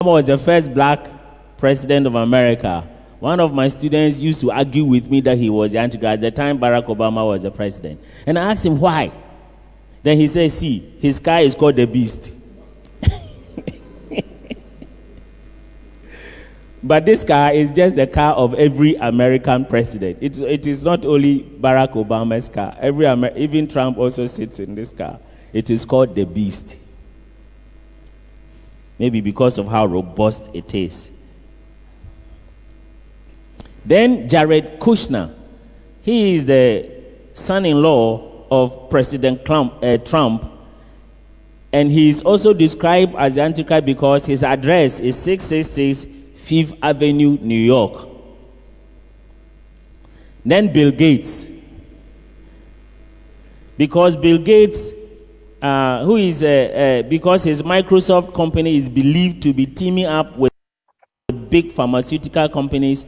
was the first black president of America. One of my students used to argue with me that he was the Antichrist at the time Barack Obama was the president. And I asked him why. Then he said, see, his car is called the Beast. But this car is just the car of every American president. It is not only Barack Obama's car. Even Trump also sits in this car. It is called the Beast. Maybe because of how robust it is. Then Jared Kushner. He is the son-in-law of President Trump. And he is also described as the Antichrist because his address is 666 Fifth Avenue, New York. Then Bill Gates. Because Bill Gates, because his Microsoft company is believed to be teaming up with big pharmaceutical companies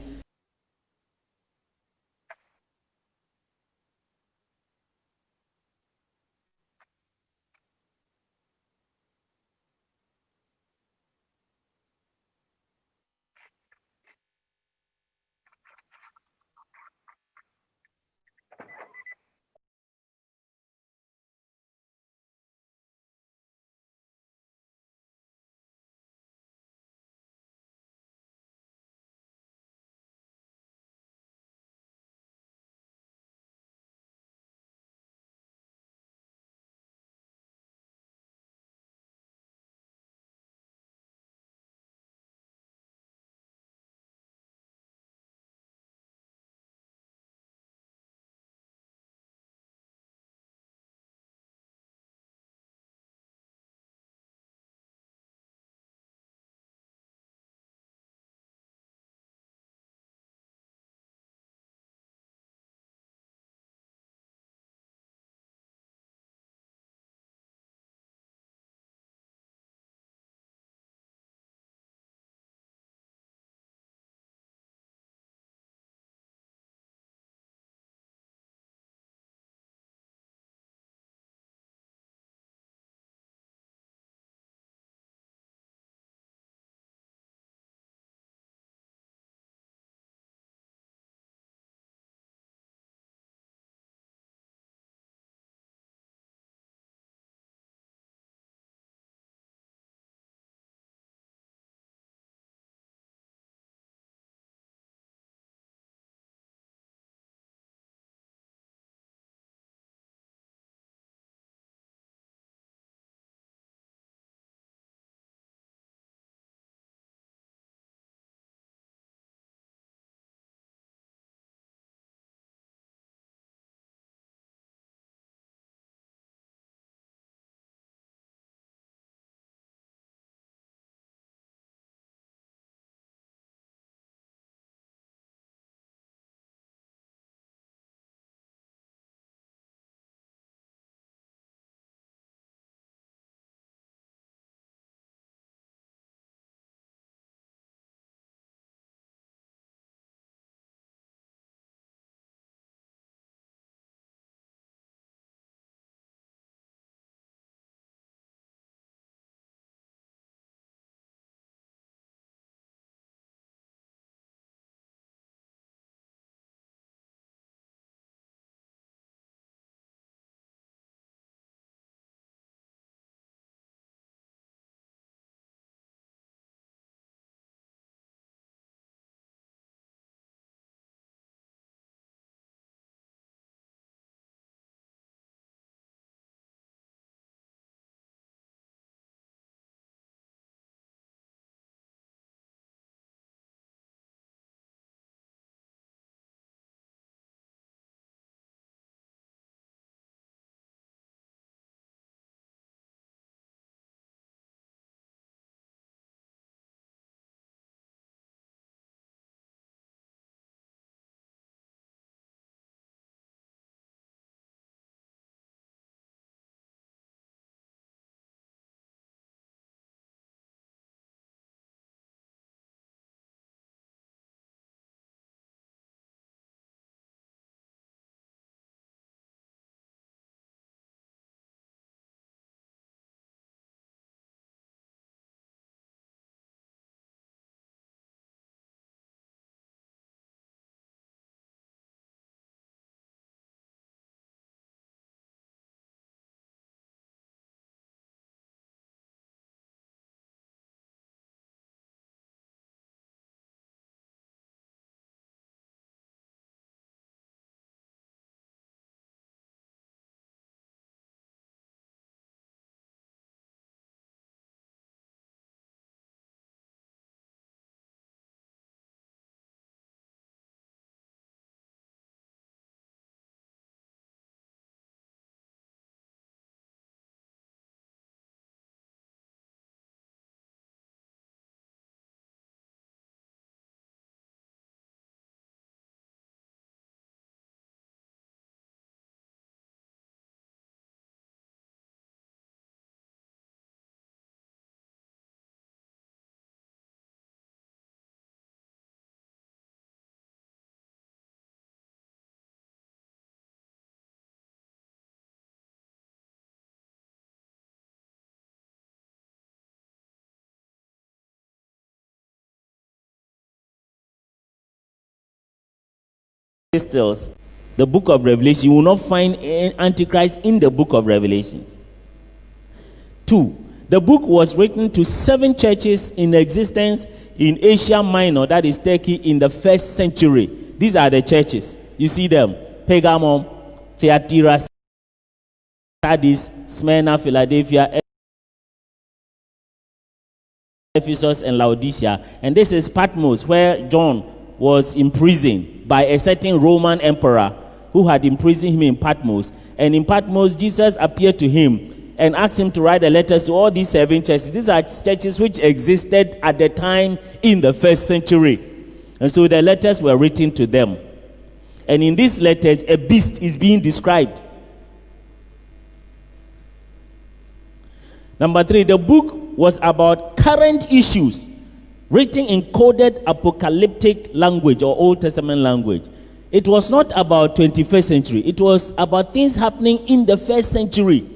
epistles, the book of Revelation, you will not find Antichrist in the book of Revelations. 2, the book was written to 7 churches in existence in Asia Minor, that is Turkey, in the 1st century. These are the churches. You see them: Pergamum, Thyatira, Sardis, Smyrna, Philadelphia, Ephesus, and Laodicea. And this is Patmos, where John was imprisoned by a certain Roman emperor who had imprisoned him in Patmos. And in Patmos, Jesus appeared to him and asked him to write the letters to all these 7 churches. These are churches which existed at the time in the 1st century. And so the letters were written to them. And in these letters, a beast is being described. Number 3, the book was about current issues written in coded apocalyptic language or Old Testament language. It was not about 21st century. It was about things happening in the 1st century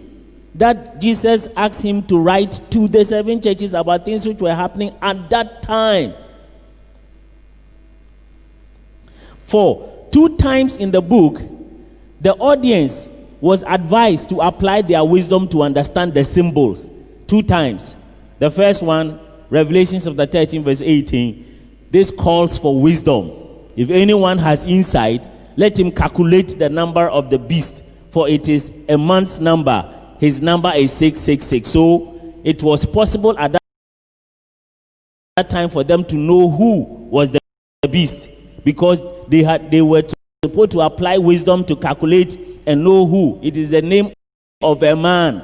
that Jesus asked him to write to the 7 churches about things which were happening at that time. 4, 2 times in the book, the audience was advised to apply their wisdom to understand the symbols. 2 times. The first one, Revelation chapter 13 verse 18. This calls for wisdom. If anyone has insight, let him calculate the number of the beast, for it is a man's number. His number is 666. So it was possible at that time for them to know who was the beast, because they were supposed to apply wisdom to calculate and know who. It is the name of a man.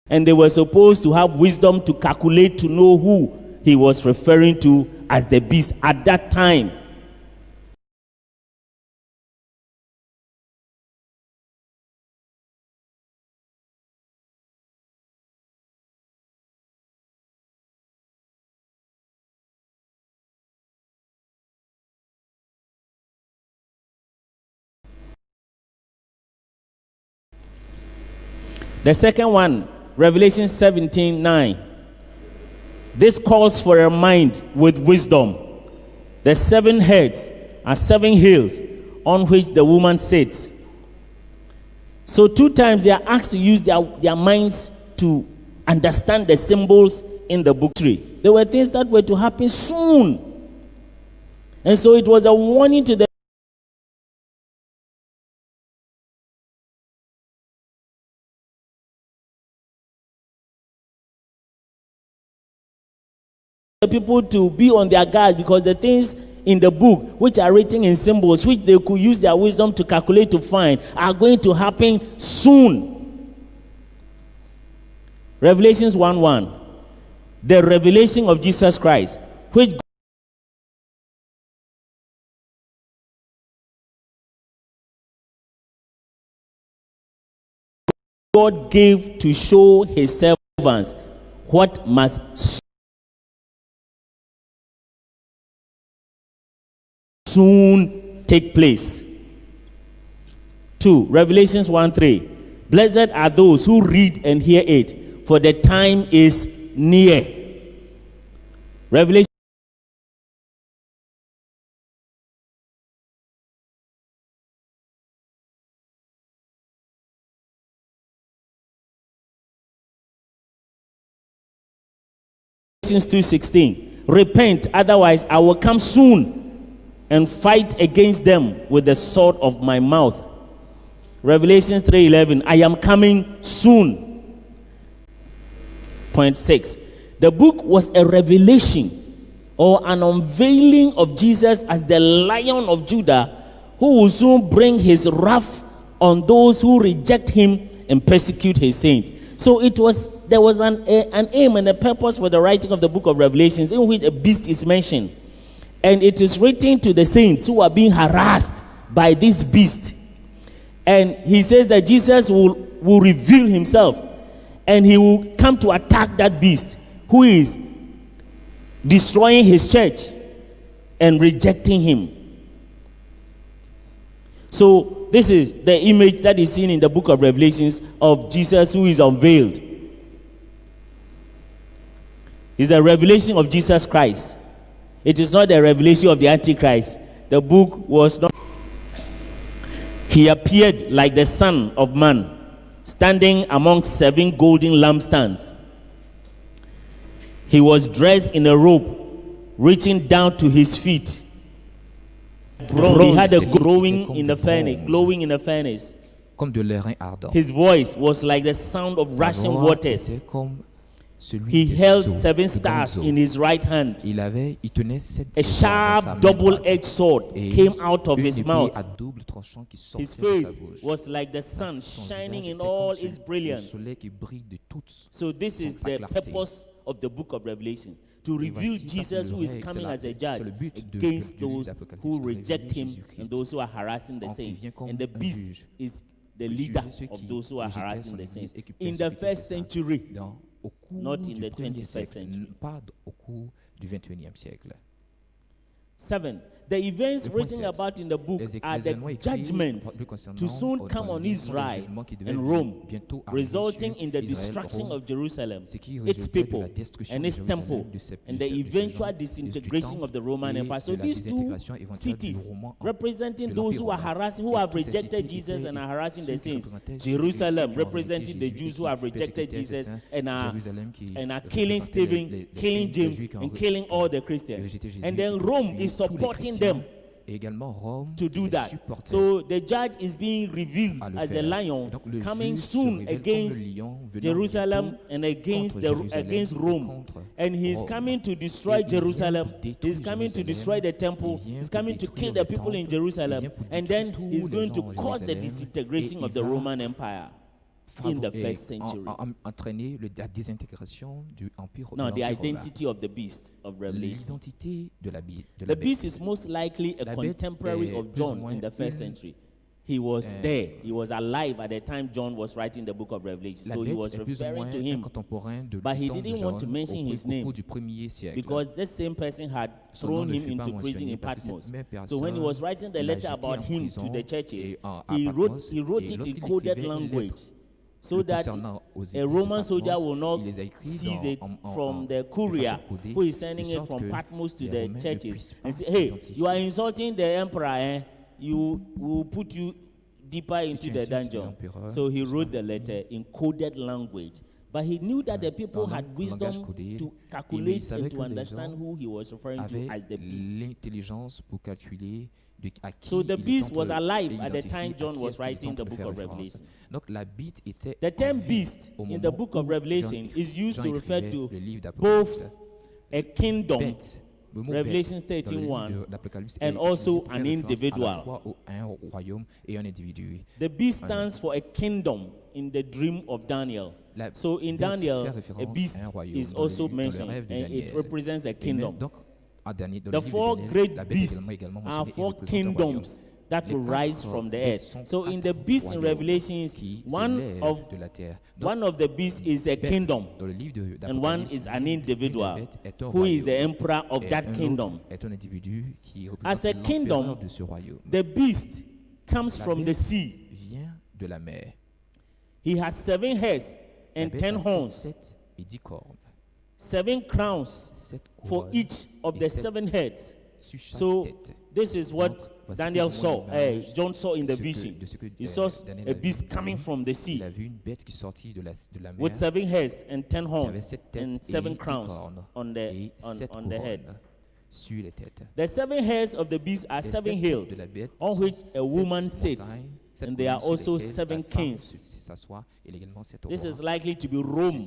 And they were supposed to have wisdom to calculate to know who he was referring to as the beast at that time. The second one, Revelation 17:9. This calls for a mind with wisdom. The 7 heads are 7 hills on which the woman sits. So 2 times they are asked to use their minds to understand the symbols in the book 3. There were things that were to happen soon. And so it was a warning to the people to be on their guard, because the things in the book which are written in symbols which they could use their wisdom to calculate to find are going to happen soon. Revelations 1:1, the revelation of Jesus Christ, which God gave to show his servants what must soon take place. 2, Revelations 1:3. Blessed are those who read and hear it, for the time is near. Revelation Revelations 2:16. Repent, otherwise I will come soon and fight against them with the sword of my mouth. Revelation 3:11. I am coming soon. Point 6. The book was a revelation or an unveiling of Jesus as the Lion of Judah, who will soon bring his wrath on those who reject him and persecute his saints. So there was an aim and a purpose for the writing of the book of Revelations, in which a beast is mentioned. And it is written to the saints who are being harassed by this beast. And he says that Jesus will reveal himself, and he will come to attack that beast who is destroying his church and rejecting him. So this is the image that is seen in the book of Revelations of Jesus who is unveiled. It's a revelation of Jesus Christ. It is not a revelation of the Antichrist. The book was not. He appeared like the Son of Man, standing among 7 golden lampstands. He was dressed in a robe reaching down to his feet. He had a glowing in the furnace. Comme de l'airain ardent. His voice was like the sound of rushing waters. He held 7 stars in his right hand. Il tenait 7 A sharp double-edged sword came out of his mouth. His face was like the sun shining in all its brilliance. So this is the purpose of the book of Revelation, to reveal Jesus, who is coming as a judge against those who reject him and those who are harassing the saints. And the beast is the leader of those who are harassing the saints. In the first century, not in the 21st century. Pas au cours du 21e siècle. 7. The events written about in the book are the judgments to soon come on Israel and Rome, resulting in the destruction of Jerusalem, its people, and its temple, and the eventual disintegration of the Roman Empire. So these 2 cities, representing those who are harassing, who have rejected Jesus and are harassing the saints. Jerusalem, representing the Jews who have rejected Jesus and are killing Stephen, killing James, and killing all the Christians. And then Rome is supporting them to do that. So the judge is being revealed as a lion coming soon against Jerusalem and against Rome. And he's coming to destroy Jerusalem. He's coming to destroy the temple. He's coming to kill the people in Jerusalem. And then he's going to cause the disintegration of the Roman Empire in the first century. Now, the identity of the beast of Revelation. The beast is most likely a contemporary of John in the first century. He was there. He was alive at the time John was writing the book of Revelation. So he was referring to him. But he didn't want to mention his name because this same person had thrown him into prison in Patmos. So when he was writing the letter about him to the churches, he wrote it in coded language, so that a Roman soldier will not seize it from the courier who is sending it from Patmos to the churches and say, hey, you are insulting the emperor, you will put you deeper into the dungeon. So he wrote the letter in coded language. But he knew that the people had wisdom to calculate and to understand who he was referring to as the beast. So the beast was alive at the time John was writing the book of Revelation. The term beast in the book of Revelation is used to refer to both a kingdom, Revelation 13:1, and also an individual. The beast stands for a kingdom in the dream of Daniel. So in Daniel, a beast is also mentioned, and it represents a kingdom. The 4 great beasts are 4 kingdoms that will rise from the earth. So in the beast in Revelations, one of the beasts is a kingdom, and one is an individual who is the emperor of that kingdom. As a kingdom, the beast comes from the sea. He has 7 heads and 10 horns, 7 crowns for each of the 7 heads. So this is what Daniel saw, John saw in the vision. He saw a beast coming from the sea with 7 heads and 10 horns and 7 crowns on the head. The 7 heads of the beast are 7 hills on which a woman sits, and there are also 7 kings. This is likely to be Rome,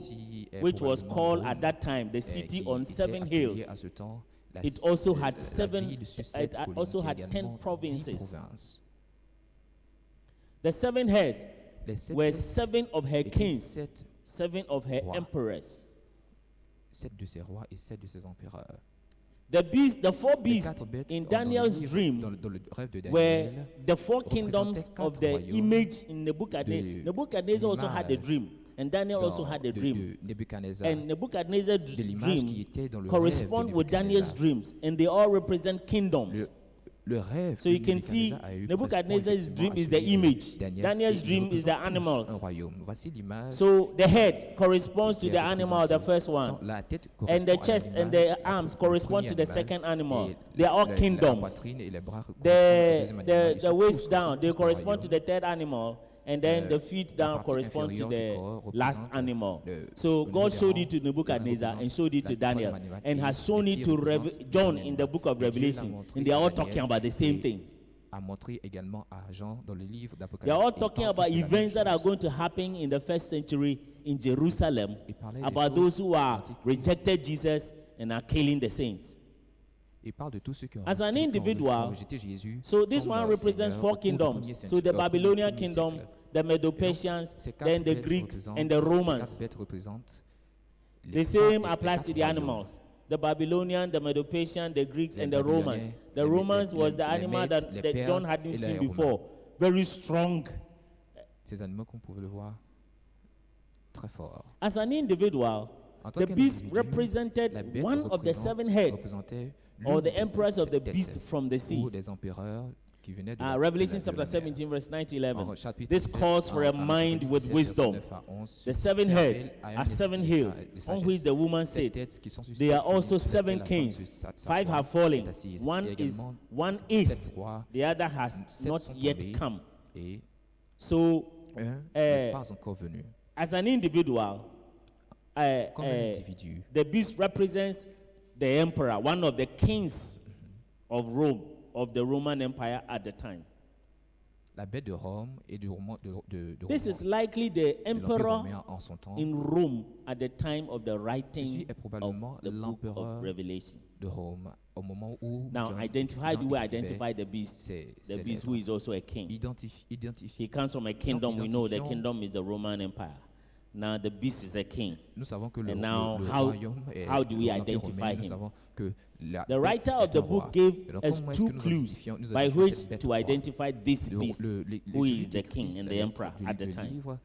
which was called at that time the city on 7 hills. It also had 10 provinces. The 7 heads were 7 of her kings, 7 of her emperors. The 4 beasts in Daniel's dream were the 4 kingdoms of the image in Nebuchadnezzar. Nebuchadnezzar also had a dream, and Daniel also had a dream. And Nebuchadnezzar's dream correspond with Daniel's dreams, and they all represent kingdoms. le rêve So que you can see Nebuchadnezzar a eu Nebuchadnezzar's correspond dream is the effectivement à celui de image. Daniel, Daniel's et il dream is the représente tous animals. un royaume. Voici l'image. So the head corresponds to qui the est animal, the représentée. first Donc, one. la tête And correspond the à chest and l'animal, the arms le correspond premier to the animal, second animal. et They are all la kingdoms. poitrine et les bras correspondent au deuxième animal. Ils The sont waist tous- down, tous they des correspond to royaumes. the third animal. And then the feet la down partie correspond to inférieure du corps the last représente animal. le- So au niveau God des showed rangs, it to Nebuchadnezzar représente and showed it la to Daniel troisième animal, and et has shown les it pieds to représentent John le in the dernier book of animal. Et Dieu l'a Revelation. montré And they are à all Daniel talking about the same et things. a montré également à Jean dans le livre They are d'Apocalypse. all Ils talking parlent about tous de la même events that are chose. going to happen in the first century in Jerusalem, Il parlait des about choses those who are antiques. rejected Jesus and are killing the saints. Il parle de tous ceux qui ont As an qui ont individual, rejeté Jésus. So this comme one leur represents Seigneur four au cours du kingdoms. premier So siècle, the au cours du Babylonian premier kingdom, siècle. the Medo-Persians, Ces quatre then the bêtes Greeks représentent- and the ces Romans. quatre bêtes représentent les The same quatre- applies les to the quatre animals. The Babylonian, the Medo-Persian, the Greeks, Les and the Babyloniens, Romans. The les- Romans les- was the les animal Mèdes, that, les that John Perses hadn't et les seen Romains. before. Very strong. Ces animaux qu'on pouvait le voir très forts. As an individual, En tant the beast qu'individu, represented la bête one of the seven heads représentait or l'une the des emperors of the sept beast têtes, from the sea. ou des empereurs qui venaient de Revelation de chapter mer. 17, verse 9 to 11. En chapitre This 7, calls for a en mind Apocalypse with 17, wisdom. verset 9 à 11, The seven fait heads appel à un are seven esprit de hills de on sagesse. which the woman Sept sits. têtes qui sont sur They sept are also hills sur lesquelles seven la femme kings. s'assoit, Five have est fallen. assise. One Et is également, one is. sept rois, The other has sept not sont yet tombés, come. et So, un n'est pas encore venu. as an individual, Comme un individu, the beast represents the emperor, one of the kings of Rome, of the Roman Empire at the time. la bête de Rome et de This is Rome, likely the de l'Empire emperor romain en son temps. in Rome at the time of the Ceci writing est probablement of the book l'empereur of Revelation. de Rome au moment où Now, Jean how do we écrivait, identify the beast? ces The beast lettres. who is also a king. Identifié. He comes from a kingdom. We know the identifions- kingdom is the Roman Empire. Now the beast is a king. Nous savons que le, And now, le how- royaume est how do we l'Empire identify romain. him? Nous savons que la The writer bête of the est un book roi. gave Alors, us comment est-ce two que nous clues identifions by cette which bête to roi? identify this beast who celui is qui the king écrit and la the lettre emperor du- at the du time. livre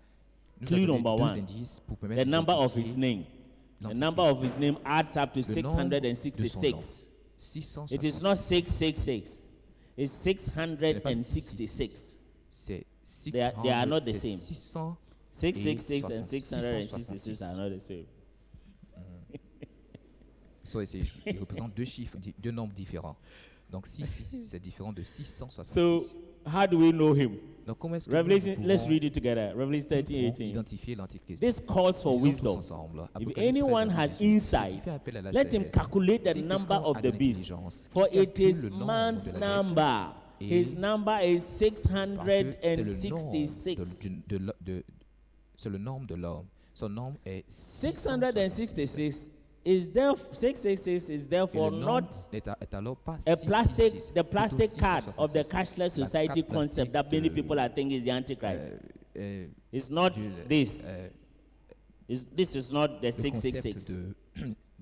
nous a Clue donné number deux one, indices pour permettre the number of his d'identifier name. The l'Antichrist. number of his name adds up to Le nombre de son nom. 666. 666. It is not 666. It's Ce n'est pas 666. C'est 600, They are not the c'est same. 600 666 and 666 666 are not the same. Ils représentent deux chiffres, deux nombres différents. Donc 666, c'est différent de 666. So, how do we know him? Donc comment est-ce que Revelation, nous let's pouvons, read it together. Revelation 13, nous pouvons 18. identifier l'Antichrist? This calls for Lisons tous wisdom. ensemble. If Apocalypse anyone 13, has verset 18. insight, Ceci fait appel à la let him sagesse. calculate the Si number quelqu'un of a the de beast, l'intelligence, for qu'il it is calcule le nombre man's de la bête, number. et His number is parce que c'est le nombre 666. c'est le nombre de l'homme. Son nombre est 666 is there. 666 is Et therefore le not nombre est alors pas a 666, the plastic plutôt card of the 666. cashless La society carte concept that plastique many de- people are thinking is the Antichrist. euh, It's not du- this. euh, This is not the le concept 666.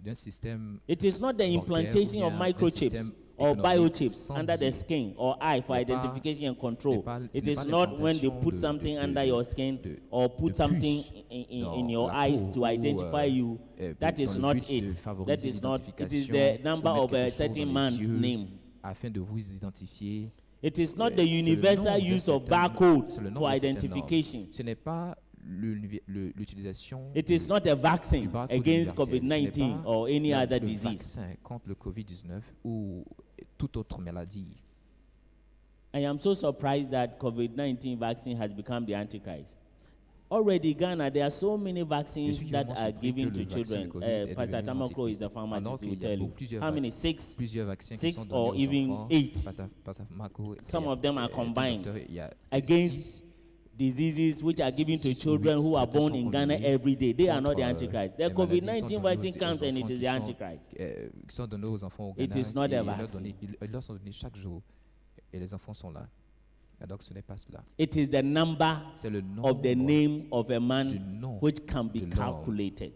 d'un système It is not the bancaire implantation ou of bien un microchips système or économique biochips sans under the biais. skin or eye for n'est pas- identification and control. n'est pas- ce It n'est is pas not when they l'implantation put de- something de- under de- your skin de- or de put something puces in dans your la eyes peau to ou, identify you. That dans is le not but de it. favoriser That is not. It is l'identification the number ou mettre of a quelque chose certain dans les man's yeux name. afin de vous identifier. It is not the C'est le universal nom d'un use of certain- barcodes c'est le nom for d'un certain identification. nom. Ce n'est pas l'utilisation It is not a du vaccine barcode against universel. COVID-19 Ce n'est pas or any other le disease. vaccin contre le Covid-19 ou toute autre maladie. I am so surprised that COVID-19 vaccine has become the Antichrist. Already, Ghana, there are so many vaccines Je suis that vraiment are surpris given que to le vaccin children. Covid est Pastor devenu Tamako is the l'antichrist. pharmacist, Alors he will qu'il y a tell you. plusieurs How many? Six? Plusieurs vaccins Six qui sont or donnés aux even enfants. 8. Pastor Marco, Some il y a- of them are il y a combined docteurs, il y a against six. diseases which are given to Six children weeks, who are certains born sont in Ghana condamnés every day. They are not the contre, Antichrist. The les maladies COVID-19 sont données vaccine aux comes and it enfants is qui the sont- Antichrist. qui sont donnés aux enfants au It Ghana. is not et a ils leur vaccine. ils leur sont donnés chaque jour. Et les enfants sont là. Et donc ce n'est pas cela. It is the number C'est le nom of the name of a du man nom which can be de l'homme. calculated.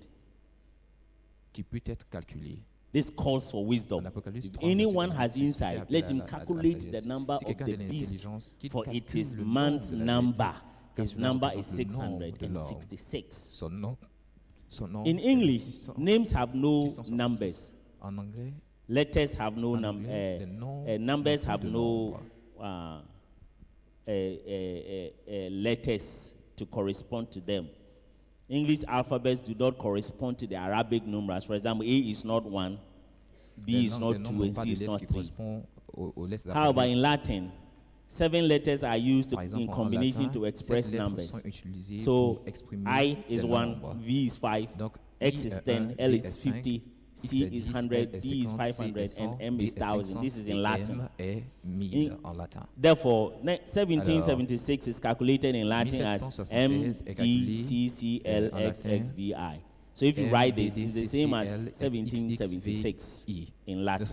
qui peut être calculé. This calls for wisdom. En Apocalypse If 3, anyone verset has 26, insight, fait let appel him à la calculate sagesse. the number Si of quelqu'un the a de beast, l'intelligence, qu'il for it calcule is le man's nombre de la number. car His cela number is représente le nombre de l'homme. 666. Son nom In est English, 600. names have no 666. numbers. En anglais, Letters have no En anglais, les noms numbers n'ont have plus de no nombre. letters to correspond to them. English alphabets do not correspond to the Arabic numerals. For example, A is not 1, B is not 2, and C is not 3. How about in Latin? 7 letters are used in combination to express numbers. So I is 1, V is 5, X is 10, L is 50, C is 100, D is 500, and M is 1000. This is in Latin. Therefore, 1776 is calculated in Latin as M, G, C, C, L, X, X, V, I. So if you write this, it's the same as 1776 in Latin.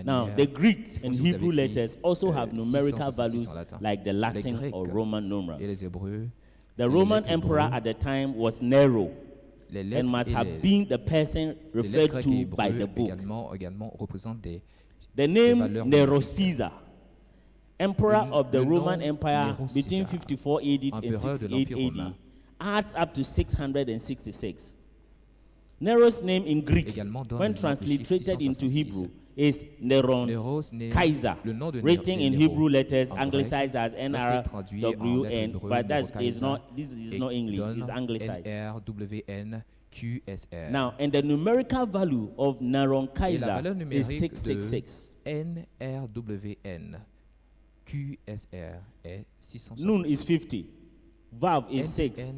Now, the Greek and Hebrew letters also have numerical values like the Latin or Roman numerals. The Roman emperor at the time was Nero, and must have been the person referred to by the book. The name Nero Caesar, emperor of the Roman Empire between 54 AD and 68 AD, adds up to 666. Nero's name in Greek, when transliterated into Hebrew, is Neron Kaiser, written in Hebrew letters, anglicized as NRWN, but this is not English, it's anglicized. Now, and the numerical value of Neron Kaiser is 666. Nun is 50. Vav is 6.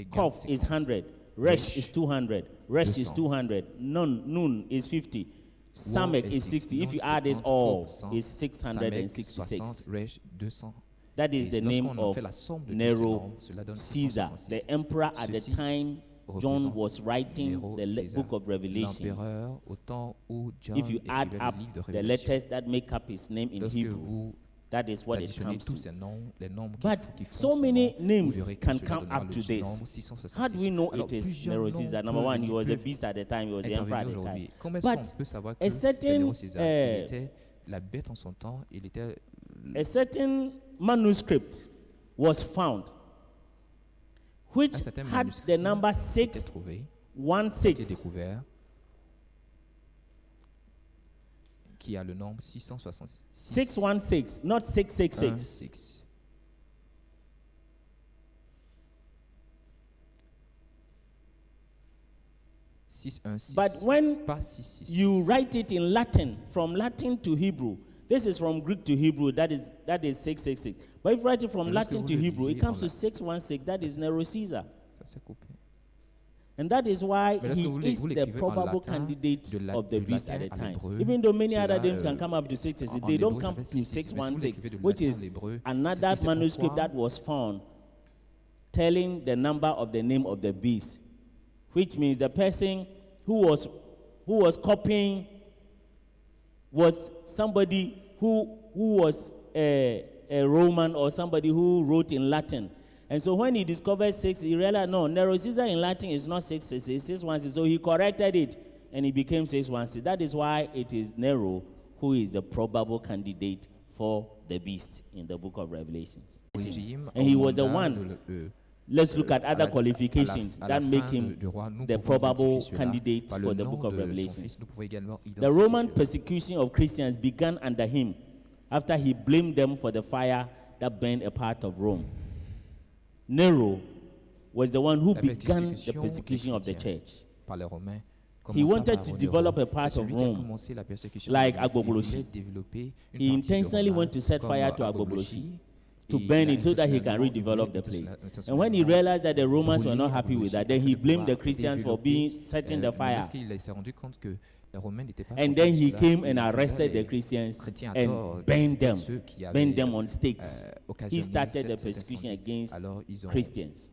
Kof is 100. Resh is 200. Resh is 200. Nun is 50. Samek is 60. If you add it all, it's 666. That is the name of Nero Caesar, the emperor at the time John was writing the book of Revelations. If you add up the letters that make up his name in Hebrew, that is what it comes to. But so many names can come up to this. How do we know it is Nero Caesar? Number one, he was a beast at the time, he was the emperor at the time. But a certain manuscript was found which had the number 616. Qui a le nombre 666. 616, not 666. But when you write it in Latin, from Latin to Hebrew, this is from Greek to Hebrew, that is 666. But if you write it from Latin to Hebrew, it comes to 616, that is Nero Caesar. And that is why he is the probable candidate of the beast at the time. Even though many other names can come up to 666, they don't come to 616, which is another manuscript that was found telling the number of the name of the beast, which means the person who was copying was somebody who was a Roman or somebody who wrote in Latin. And so when he discovered 6, he realized, no, Nero Caesar in Latin is not 666, 616. So he corrected it and it became 616. That is why it is Nero who is the probable candidate for the beast in the book of Revelations. And he was the one. Let's look at other qualifications that make him the probable candidate for the book of Revelations. The Roman persecution of Christians began under him after he blamed them for the fire that burned a part of Rome. Nero was the one who began the persecution of the church. He wanted to develop a part of Rome like Agbogboshi. He intentionally went to set fire to Agbogboshi to burn it so that he can redevelop the place. And when he realized that the Romans were not happy with that, then he blamed the Christians for setting the fire. And then he came and arrested the Christians and burned them on stakes. He started the persecution against Christians.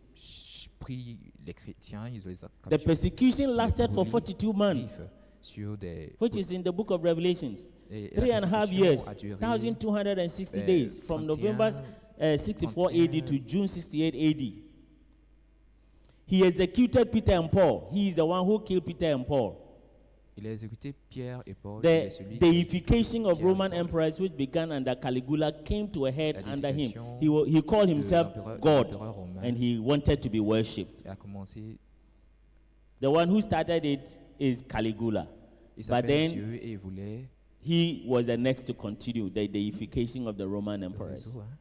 The persecution lasted for 42 months, which is in the book of Revelations. 3.5 years, 1,260 days, from November 64 AD to June 68 AD. He executed Peter and Paul. He is the one who killed Peter and Paul. The deification of Roman emperors, which began under Caligula, came to a head under him. He called himself God, and he wanted to be worshipped. The one who started it is Caligula. Il But s'appelle then Dieu et il voulait he was the next to continue the deification of the Roman le emperors. réseau, hein.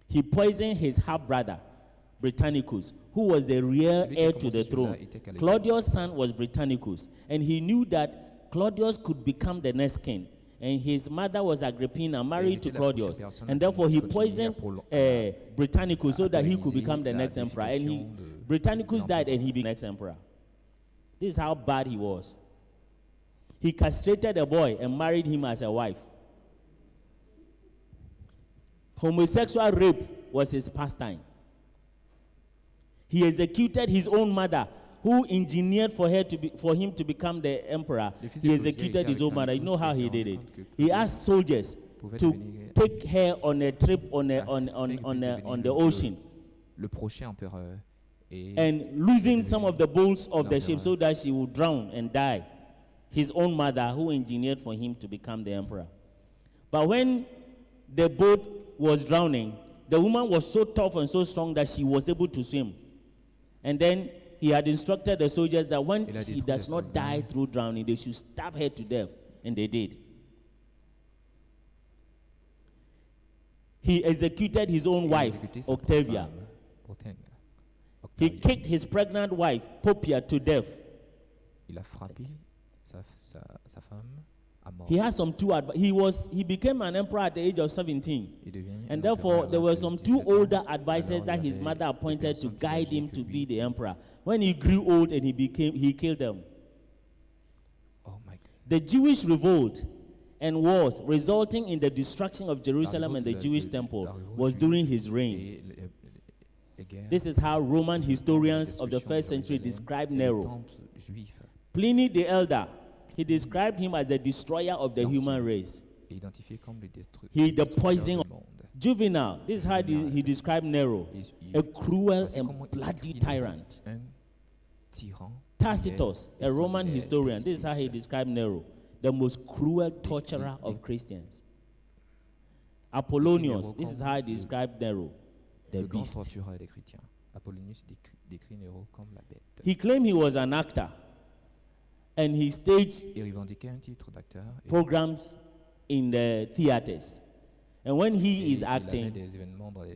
He poisoned his half-brother, Britannicus, who was the real Celui qui heir a to commencé the cela throne. était Calais. Claudius' son was Britannicus, and he knew that Claudius could become the next king. And his mother was Agrippina, married to était la prochaine Claudius. personne And à therefore he continuer poisoned Britannicus so that he could become the la next emperor. And définition de Britannicus died and he l'empereur. became the next emperor. This is how bad he was. He castrated a boy and married him as a wife. Homosexual rape was his pastime. He executed his own mother, who engineered for him to become the emperor. He executed his own mother. You know how he did it? He asked soldiers to take her on a trip on the ocean, Le prochain empereur. Et and losing some of the bolts of the ship so that she would drown and die. His own mother, who engineered for him to become the emperor. But when the boat was drowning, the woman was so tough and so strong that she was able to swim. And then he had instructed the soldiers that when she does not die through drowning, they should stab her to death. And they did. He executed his own wife, Octavia. He kicked his pregnant wife, Poppaea, to death. Il a frappé sa femme à mort. He had some he became an emperor at the age of 17. Il devient And un therefore, empereur there à were l'âge de some 17 two ans. older advisors Alors, that il y his avait mother des appointed to personnes plus guide âgées him que to lui. be the emperor. When he grew old and he killed them. Oh my God. The Jewish revolt and wars resulting in the destruction of Jerusalem and the Jewish temple was during his reign. This is how Roman historians of the first century describe Nero. Pliny the Elder, he described him as a destroyer of the human race. He the poison of Juvenal. This is how he described Nero, a cruel and bloody tyrant. Tacitus, a Roman historian, this is how he described Nero, the most cruel torturer of Christians. Apollonius, this is how he described Nero, the beast. Apollonius décrit Nero comme la bête. He claimed he was an actor, and he staged Il revendiquait un titre d'acteur. programs in the theaters. And when he is acting,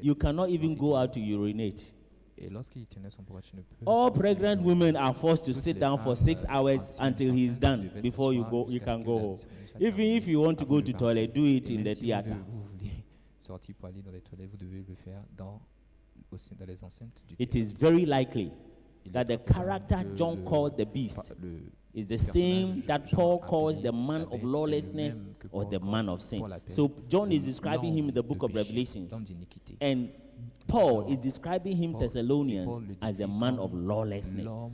you cannot even go out to urinate. Et lorsqu'il tenait son poids, tu ne peux All sortir. pregnant women are forced to sit down for 6 hours until he's done before you can go home. Even if you want to go to toilet, do it in the theater. Vous voulez sortir pour aller dans les toilettes, vous devez le faire dans les enceintes du It is very likely that the character John called the beast is the same that Paul calls the man of lawlessness or the man of sin. So John is describing him in the book of Revelations, and Paul is describing him, Thessalonians, as a man of lawlessness.